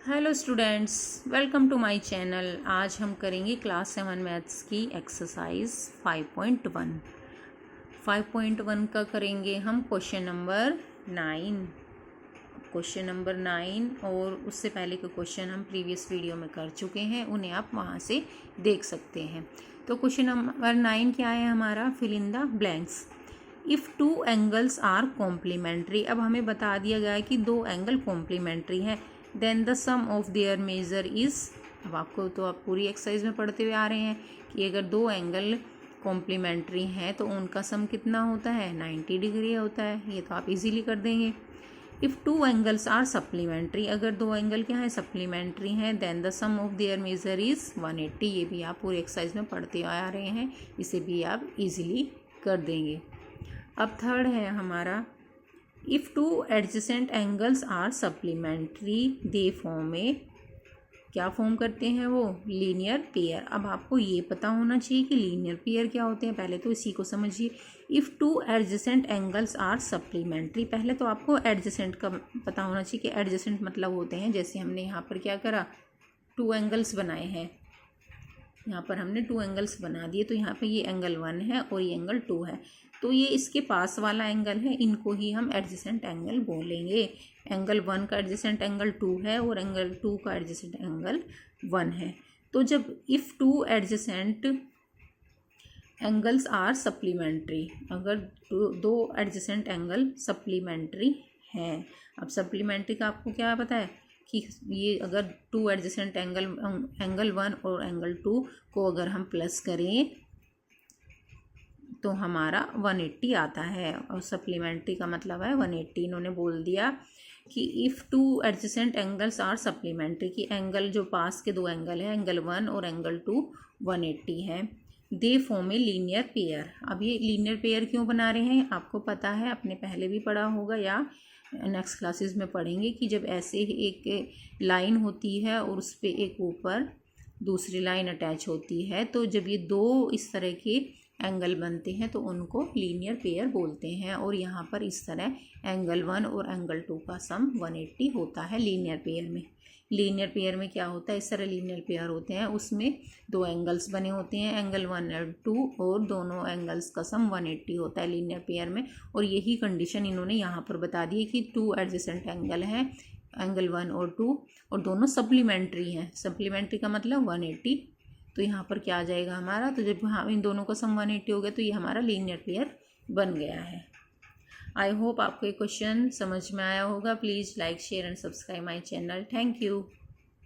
Hello students, welcome to my channel. आज हम करेंगे क्लास 7 मैथ्स की एक्सरसाइज 5.1। 5.1 का करेंगे हम क्वेश्चन नंबर 9 और उससे पहले के क्वेश्चन हम प्रीवियस वीडियो में कर चुके हैं, उन्हें आप वहाँ से देख सकते हैं। तो क्वेश्चन नंबर 9 क्या है हमारा? Fill in the blanks. If two angles are complementary. अब हमें बता दिया गया है कि दो एंगल कॉम्प्लीमेंट्री हैं, then the sum of their measure is. अब आपको तो आप पूरी एक्सरसाइज में पढ़ते हुए आ रहे हैं कि अगर दो एंगल कॉम्प्लीमेंट्री हैं तो उनका सम कितना होता है? 90 डिग्री होता है। ये तो आप इजीली कर देंगे। If two angles are supplementary, अगर दो एंगल क्या है? सप्लीमेंट्री हैं, then the sum of their measure is 180। ये भी आप पूरी एक्सरसाइज में पढ़ते आ रहे हैं, इसे भी आप इजीली कर देंगे। अब थर्ड है हमारा, if two adjacent angles are supplementary they form में, क्या फॉर्म करते हैं वो? Linear pair. अब आपको ये पता होना चाहिए कि लीनियर पेयर क्या होते हैं, पहले तो इसी को समझिए। If two adjacent angles are supplementary, पहले तो आपको एडजेसेंट का पता होना चाहिए कि एडजेसेंट मतलब होते हैं, जैसे हमने यहाँ पर क्या करा, टू एंगल्स बनाए हैं। यहाँ पर हमने टू एंगल्स बना दिए, तो यहाँ पे ये एंगल 1 है और ये एंगल 2 है, तो ये इसके पास वाला एंगल है, इनको ही हम एडजेसेंट एंगल बोलेंगे। एंगल 1 का एडजेसेंट एंगल 2 है और एंगल 2 का एडजेसेंट एंगल 1 है। तो जब if two adjacent angles are supplementary, अगर दो एडजेसेंट एंगल सप्लीमेंट्री हैं। अब सप्लीमेंट्री का आपको क्या पता है कि ये अगर टू एडजेसेंट एंगल 1 और एंगल 2 को अगर हम प्लस करें तो हमारा 180 आता है, और सप्लीमेंट्री का मतलब है 180। इन्होंने बोल दिया कि if two adjacent angles are supplementary, की एंगल जो पास के दो एंगल है, एंगल 1 और एंगल 2 180 है, they form a linear pair. अब ये लीनियर पेयर क्यों बना रहे हैं आपको पता है, आपने पहले भी पढ़ा होगा या नेक्स्ट क्लासेस में पढ़ेंगे कि जब ऐसे एक लाइन होती है और उस पर एक ऊपर दूसरी लाइन अटैच होती है, तो जब ये दो इस तरह के एंगल बनते हैं तो उनको लीनियर पेयर बोलते हैं। और यहाँ पर इस तरह एंगल 1 और एंगल 2 का सम 180 होता है लीनियर पेयर में। लीनियर पेयर में क्या होता है, इस तरह लीनियर पेयर होते हैं, उसमें दो एंगल्स बने होते हैं, एंगल 1 और 2, और दोनों एंगल्स का सम 180 होता है लीनियर पेयर में। और यही कंडीशन इन्होंने यहाँ पर बता दी है कि टू एडजेसेंट एंगल हैं, एंगल 1 और 2, और दोनों सप्लीमेंट्री हैं। सप्लीमेंट्री का मतलब 180। तो यहाँ पर क्या आ जाएगा हमारा, तो जब हाँ इन दोनों का सम 180 हो गया तो ये हमारा लीनियर पेयर बन गया है। आई होप आपको ये क्वेश्चन समझ में आया होगा। Please like, share and subscribe my channel. Thank you.